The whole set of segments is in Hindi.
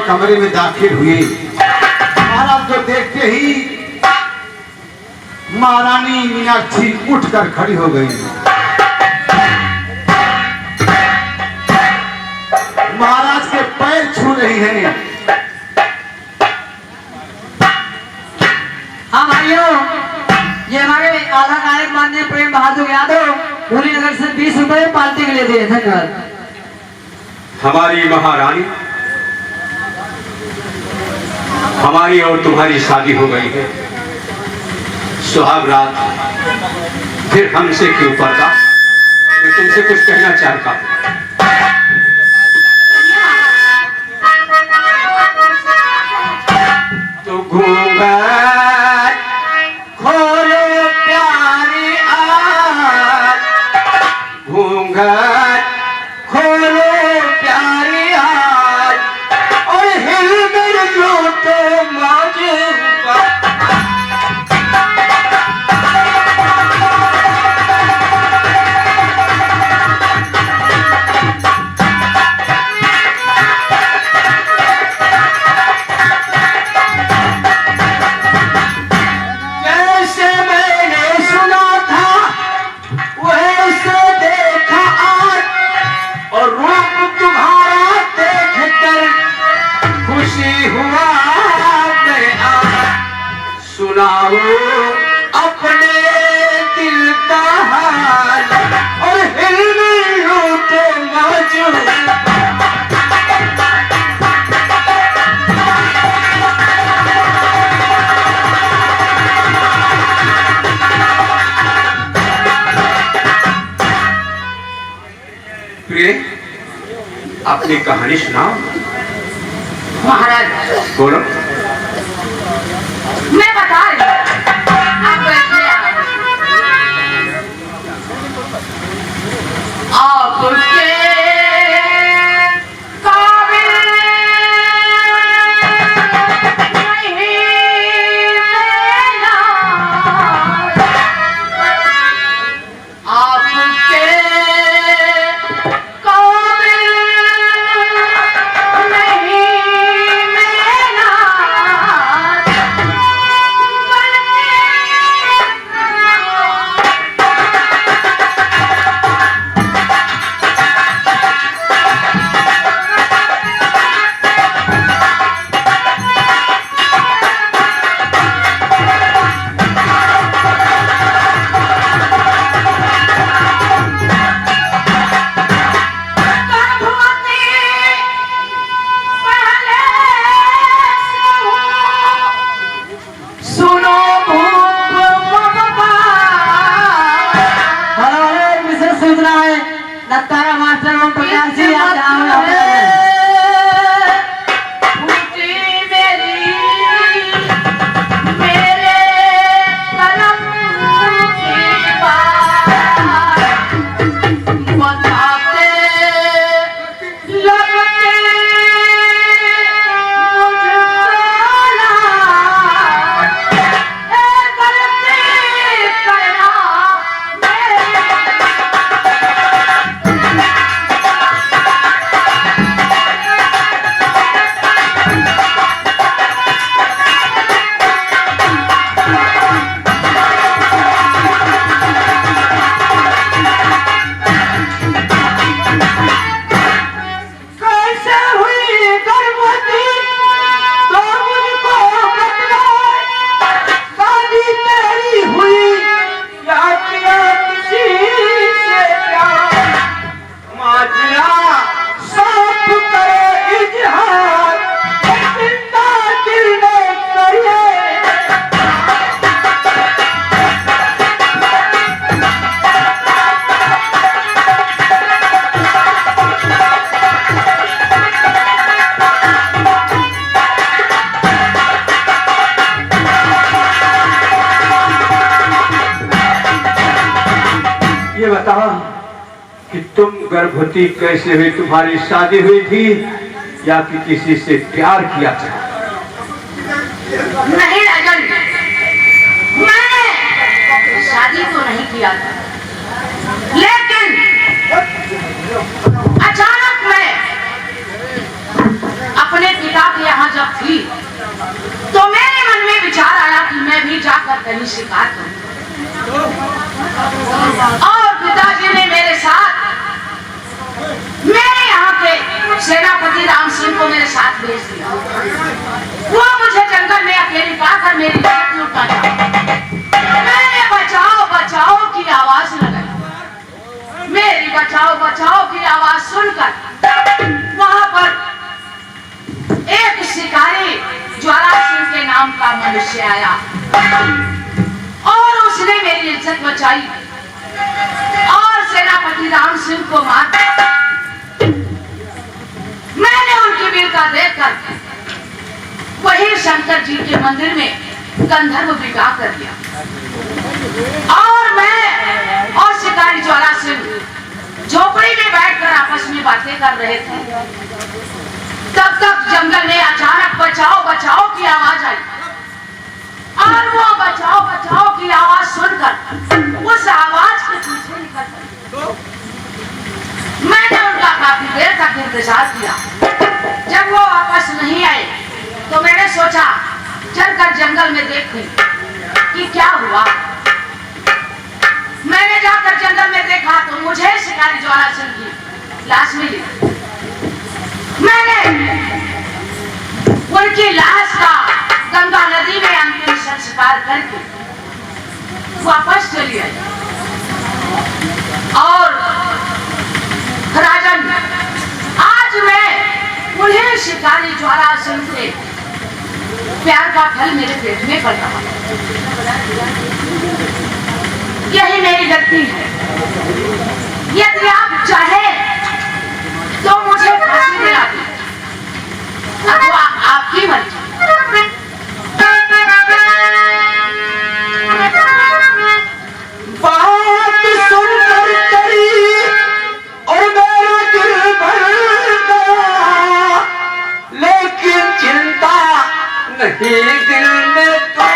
कमरे में दाखिल हुए। महाराज को देखते ही महारानी मीनाक्षी उठकर खड़ी हो गई। महाराज के पैर छू रही हैं। हाँ भाइयों, ये हमारे आला नायक माननीय प्रेम बहादुर यादव पूरी नगर से 20 रुपए पार्टी के लिए दिए। धन्यवाद। हमारी महारानी, हमारी और तुम्हारी शादी हो गई है। सुहाग रात फिर हमसे क्यों पर्दा? मैं तुमसे कुछ कहना चाहता हूँ। तो घूंघट खोलो प्यारी आज, घूंघट खोलो प्यारी आज, और हिल मिल लूटो मौज। सुनाओ अपने दिल का हाल, और हिल मिल लूटे मौज। प्रिय, अपनी कहानी सुनाओ। महाराज बोलो। मैं बता रही हूँ, आप बैठिए। आपके काबिल नहीं मैं, आपके काबिल नहीं मैं। तारा मास्टर हम प्रयासी आ जाओ। बताओ कि तुम गर्भवती कैसे हुई? तुम्हारी शादी हुई थी या कि किसी से प्यार किया था? नहीं राजन, मैंने शादी तो नहीं किया था, लेकिन अचानक मैं अपने पिता की कहीं शिकार करूं। और पिताजी ने मेरे साथ मेरे यहाँ के सेनापति राम सिंह को मेरे साथ भेज दिया। वो मुझे जंगल में अकेली पाकर मेरी जान लुटाया। मैंने बचाओ बचाओ की आवाज लगाई। मेरी बचाओ बचाओ की आवाज सुनकर वहां पर एक शिकारी ज्वाला सिंह के नाम का मनुष्य आया और उसने मेरी इज्जत बचाई और सेनापति राम सिंह को मार दिया। मैंने उनकी वीरता देखकर वही शंकर जी के मंदिर में गंधर्व विवाह कर दिया और मैं और शिकारी ज्वाला सिंह झोपड़ी में बैठकर आपस में बातें कर रहे थे। तब तक जंगल में अचानक बचाओ बचाओ की आवाज आई और वो बचाओ बचाओ की आवाज सुनकर उस आवाज के पीछे निकल गई। मैंने उनका काफी देर तक इंतजार किया। जब वो वापस नहीं आए तो मैंने सोचा चलकर जंगल में देखूं कि क्या हुआ। मैंने जाकर जंगल में देखा तो मुझे शिकारी ज्वाला सिंह की लाश मिली। मैंने उनकी लाश का गंगा नदी में अंतिम संस्कार करके वापस चली आई और राजन आज मैं उन्हें शिकारी ज्वाला सिंह से प्यार का फल मेरे पेट में पड़ रहा। यही मेरी गलती है। यदि आप चाहे तो मुझे फांसी दिला दी। अब वो आपकी मर्जी। बात सुनकर तेरी और मेरा दिल भर गया, लेकिन चिंता नहीं दिल में तो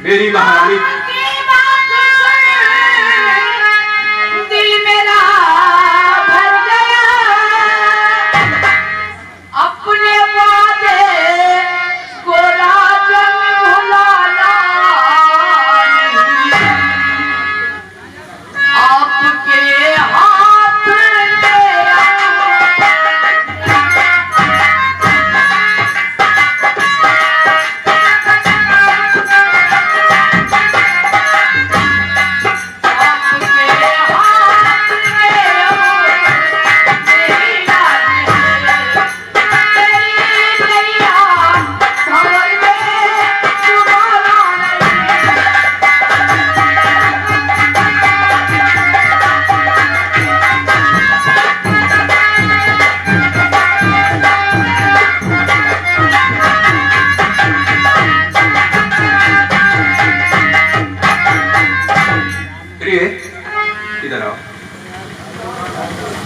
मेरी महारानी दिल मेरा भर गया अपने वादे को राजन भुलाना आपके हाथ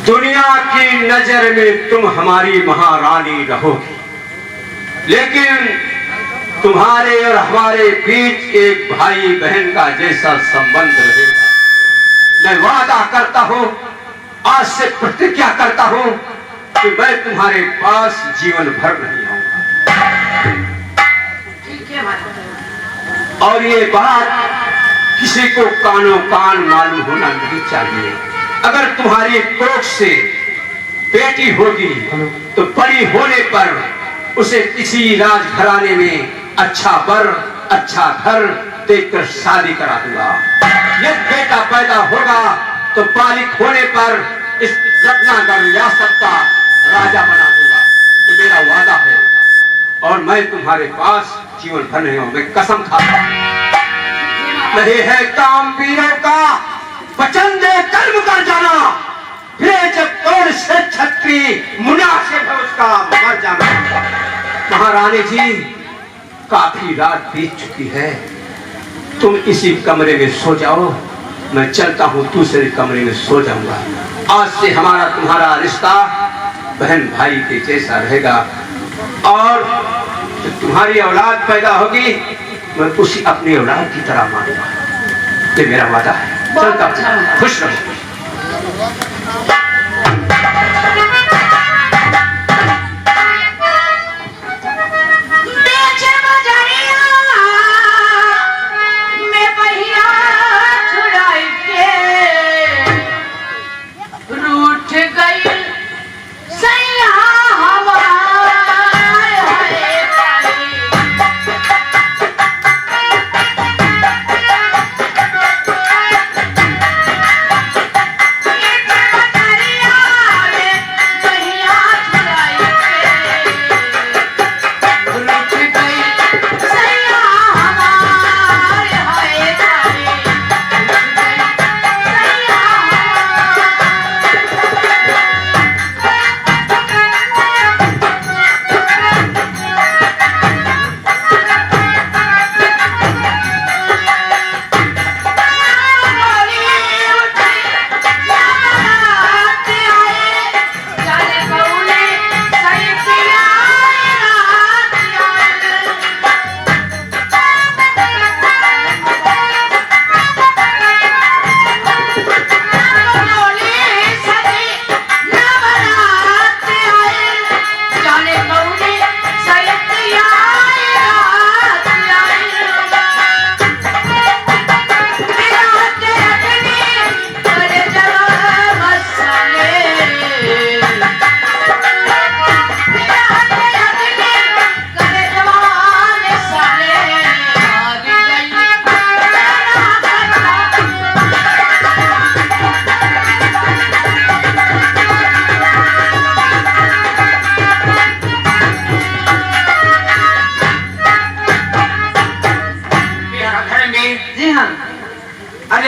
दुनिया की नजर में तुम हमारी महारानी रहोगी, लेकिन तुम्हारे और हमारे बीच एक भाई बहन का जैसा संबंध रहेगा। मैं वादा करता हूं, आज से प्रतिज्ञा करता हूं कि मैं तुम्हारे पास जीवन भर नहीं आऊंगा। ठीक है महाराज। और ये बात किसी को कानों कान मालूम होना नहीं चाहिए। अगर तुम्हारी कोख से बेटी होगी तो बड़ी होने पर उसे किसी राजघराने में अच्छा वर, अच्छा घर देकर शादी करा दूंगा। यदि बेटा पैदा होगा तो बालिक होने पर इस रत्नागर रियासत का राजा बना दूंगा। ये मेरा वादा है और मैं तुम्हारे पास जीवन भर नहीं हूं। मैं कसम खाता हूं। नहीं है काम वीरों का, वचन दे कर्म कर जाना, फिर जब कौन से छत्री मुनासिब है उसका मर जाना। महारानी जी, काफी रात बीत चुकी है, तुम इसी कमरे में सो जाओ, मैं चलता हूँ दूसरे कमरे में सो जाऊंगा। आज से हमारा तुम्हारा रिश्ता बहन भाई के जैसा रहेगा और जब तुम्हारी औलाद पैदा होगी मैं उसी अपनी औलाद की तरह मानूंगा। ये मेरा वादा है। चलता हूँ, खुश रहो।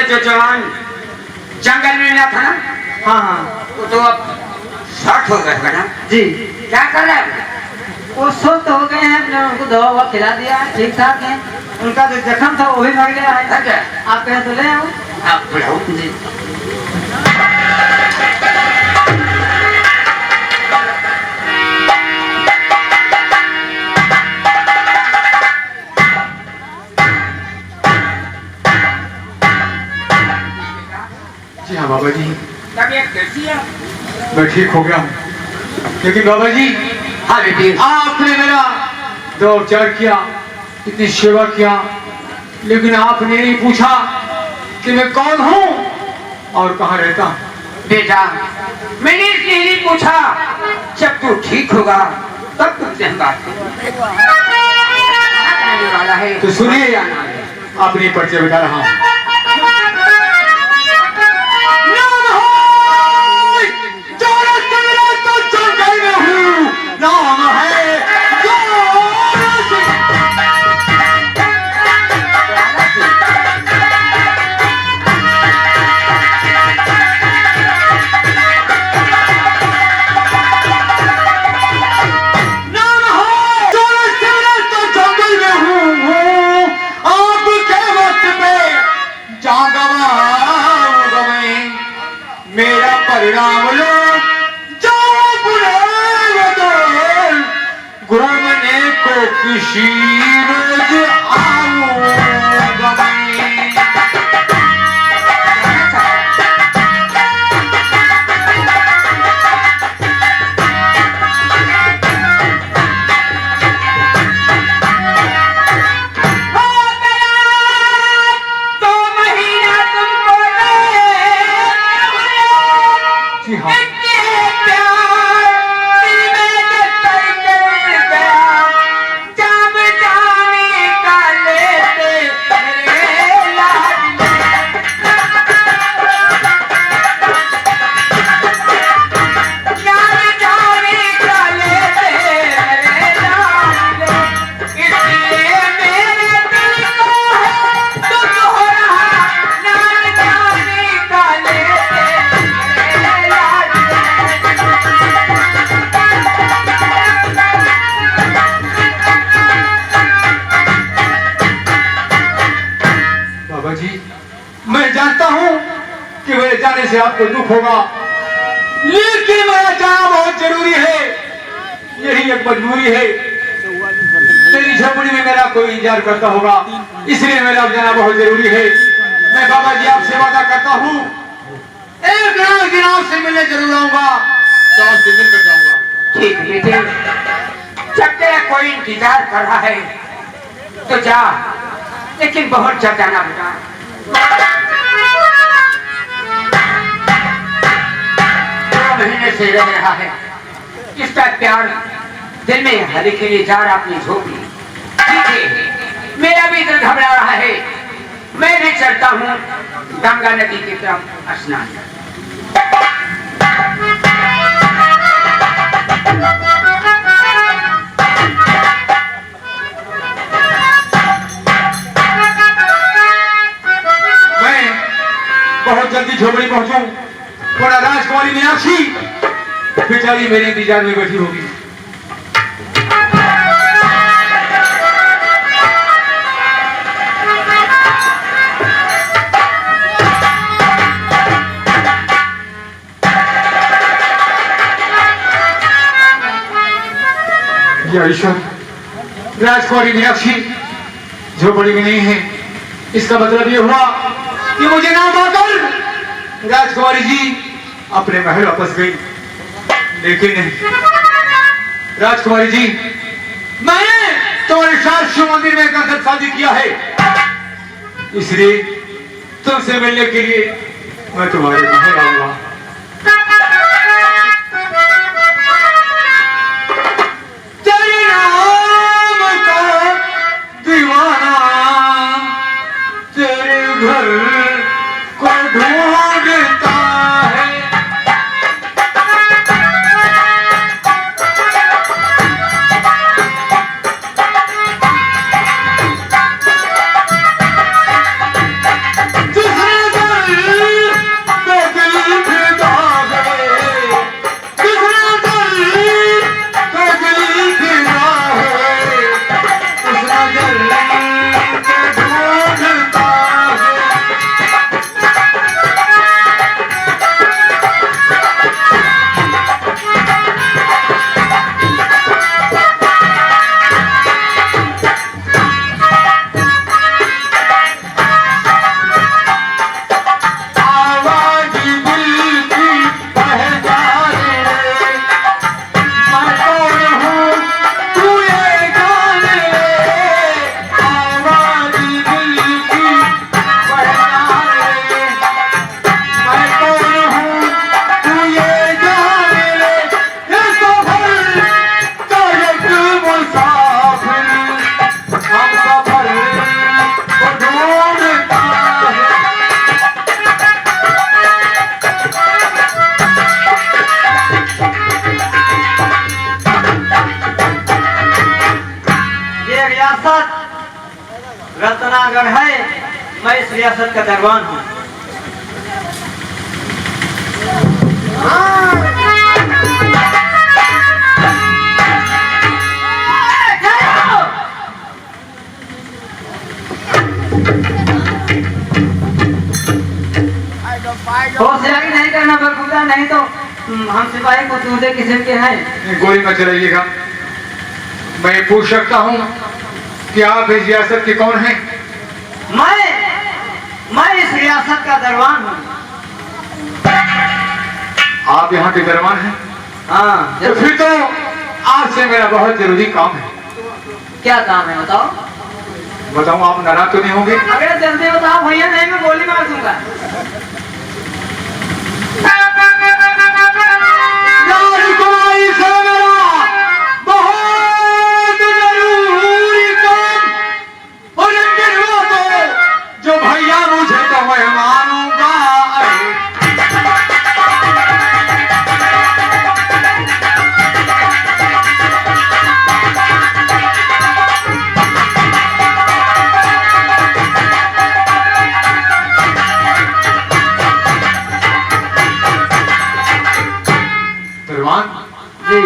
जो जवान जंगल में मिला था ना, हाँ हाँ, तो अब शॉर्ट हो गए ना जी। क्या कर रहे हैं? वो स्वस्थ हो गए हैं, हमने उनको दवा ववा खिला दिया है, ठीक ठाक है। उनका जो जख्म था वो भी मर गया है। अच्छा, आप कहें तो ले आओ। आप बुलाओ जी। जी हाँ बाबा जी, तबीयत कैसी है? मैं ठीक हो गया हूँ। लेकिन बाबा जी, हाँ बेटी, आपने मेरा दो उपचार किया, इतनी सेवा किया, लेकिन आपने नहीं पूछा कि मैं कौन हूँ और कहाँ रहता हूँ। बेटा मैंने इसलिए नहीं पूछा, जब तू ठीक होगा तब तुमसे हम बात करेंगे। वाला है तो सुनिए, अपनी परिचय बता रहा हूँ। नाम है मेरा परिणाम लो, जाओ बुलाओ घूमने को किसी ने रोज आऊंगा मैं। जी हाँ, बाबा जी, मैं जानता हूँ कि मेरे जाने से आपको दुख होगा, लेकिन मेरा जाना बहुत जरूरी है। यही एक मजबूरी है। तेरी झोपड़ी में मेरा कोई इंतजार करता होगा, इसलिए मेरा जाना बहुत जरूरी है। मैं बाबा जी आपसे वादा करता हूँ, एक ना एक दिन आपसे मिलने जरूर आऊंगा, तो आपसे मिलकर जाऊंगा। ठीक है बेटे, जब तेरा कोई इंतजार कर रहा है तो जा, लेकिन बहुत जल्द जाना बेटा। 2 महीने से रह रहा है, इसका प्यार दिल में हर के लिए जा रहा अपनी झोपड़ी। ठीक है, मेरा भी दिल घबरा रहा है, मैं भी चलता हूँ गंगा नदी की तरफ स्नान। बहुत जल्दी झोपड़ी पहुंचूं, थोड़ा राजकुमारी मीनाक्षी बेचारी मेरे इंतजार में बैठी होगी। या ईश्वर, राजकुमारी मीनाक्षी झोपड़ी में नहीं है। इसका मतलब ये हुआ कि मुझे ना पाकर राजकुमारी जी अपने महल वापस गई। लेकिन राजकुमारी जी, मैंने तुम्हारे साथ शिव मंदिर में कर शादी किया है, इसलिए तुमसे मिलने के लिए मैं तुम्हारे महल आऊंगा। तेरे नाम का दीवाना तेरे घर को ढूंढता है। रत्नागढ़ है, मैं इस रियासत का दरबान हूँ। होशियारी नहीं करना बरखुदा, नहीं तो हम सिपाही को दूसरे किस्म के हैं। गोली मत चलाइएगा। मैं पूछ सकता हूँ कि आप इस रियासत के कौन हैं? मैं इस रियासत का दरबान हूँ। आप यहाँ के दरबान हैं? हाँ, तो फिर तो आपसे मेरा बहुत जरूरी काम है। क्या काम है बताओ? बताऊँ, आप नाराज तो नहीं होंगे? अगर जल्दी बताओ भैया, नहीं मैं गोली मार दूंगा। राजकुमारी से मेरा बहुत जरूरी काम, और यकीन हुआ तो जो भैया मुझे तो मैं मानूंगा। जी,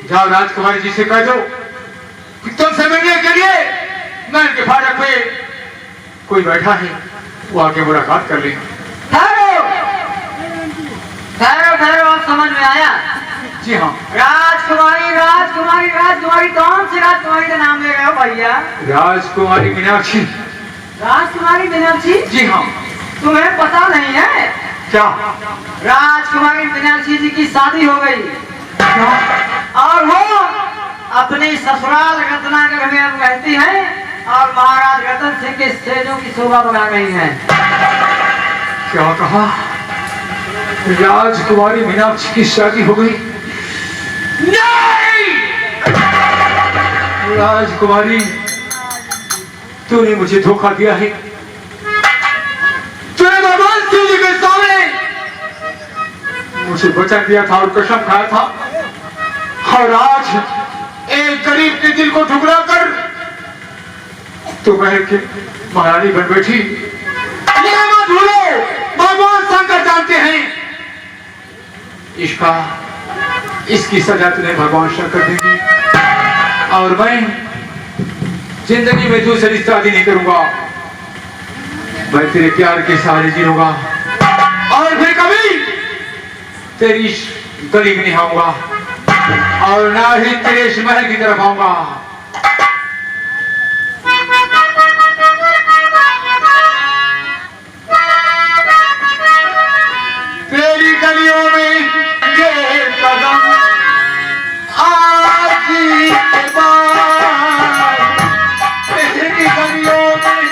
जाओ राजकुमारी जी से कह दो कि तुमसे मिलने के लिए मैं इनके फाटक पे कोई बैठा है, वो आके मुलाकात कर ले। ठहरो ठहरो ठहरो, आप समझ में आया? जी हाँ। राजकुमारी राजकुमारी राजकुमारी, कौन सी राजकुमारी का नाम ले रहे हो भैया? राजकुमारी मीनाक्षी। राजकुमारी मीनाक्षी? जी हाँ। तुम्हें पता नहीं है क्या? राजकुमारी मीनाक्षी जी की शादी हो गई और वो अपने ससुराल रत्नागर में अब रहती है और महाराज रतन सिंह के सेजों की शोभा बढ़ा रही है। क्या कहा? राजकुमारी मीनाक्षी की शादी हो गई? नहीं! राजकुमारी, तूने मुझे धोखा दिया है। तूने भगवान शिव जी के सामने मुझे वचन दिया था और कसम खाया था, और आज एक गरीब के दिल को ठुकरा कर तू महल की महारानी बन बैठी। ये मत भूलो, भगवान शंकर जानते हैं इसकी सजा तुझे भगवान शंकर देंगे, और मैं जिंदगी में दूसरी शादी नहीं करूंगा। मैं तेरे प्यार के सहारे जीऊंगा और फिर कभी तेरी इस गली में नहीं आऊंगा और ना ही तेरे इस महल की तरफ आऊंगा। तेरी गलियों में ये कदम आज के बाद, तेरी गलियों में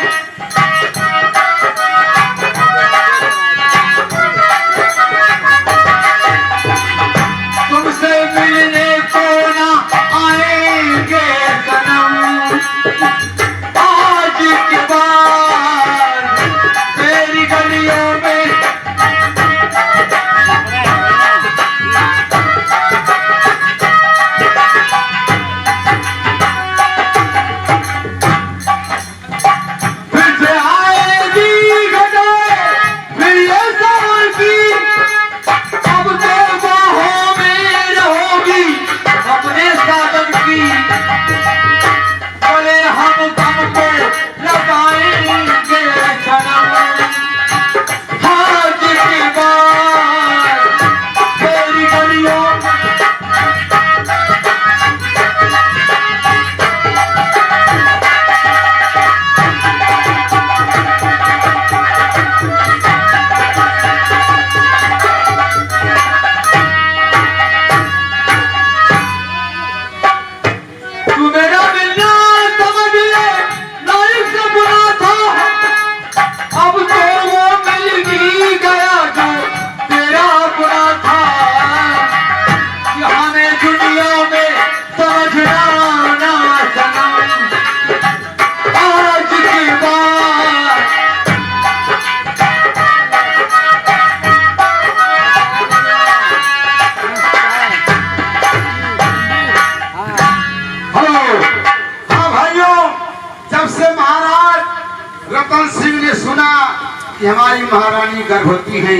तुमसे मिलने को ना आएंगे सनम, आज के बाद तेरी गलियों में फिर से आएगी घटाए, फिर ये सावन की, अब तो बाहों में रहोगी अपने साधन की, बोले हम तुमको लगाएंगे सनम, आज के बाद तेरी गलियों में तू मेरा मिलना समझ ले, लाइफ से बुरा था, अब तो वो मिल ही गया जो तेरा बुरा था, कि हमें दुनिया में समझना ना सनम, आज के बाद हेलो। हाँ भाइयों, जब से महाराज रतन सिंह ने सुना कि हमारी महारानी गर्भवती है,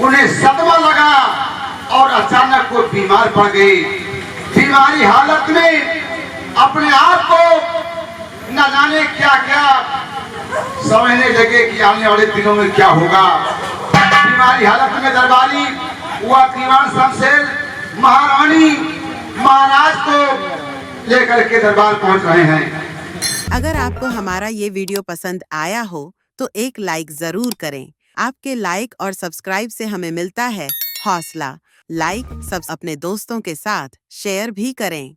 उन्हें सदमा लगा और अचानक वो बीमार पड़ गई। बीमारी हालत में अपने आप को न जाने क्या क्या समझने लगे कि आने वाले दिनों में क्या होगा। बीमारी हालत में दरबारी हुआ दीवान शमशेर महारानी महाराज को लेकर के दरबार पहुंच रहे हैं। अगर आपको हमारा ये वीडियो पसंद आया हो तो एक लाइक जरूर करें। आपके लाइक और सब्सक्राइब से हमें मिलता है हौसला। लाइक सब अपने दोस्तों के साथ शेयर भी करें।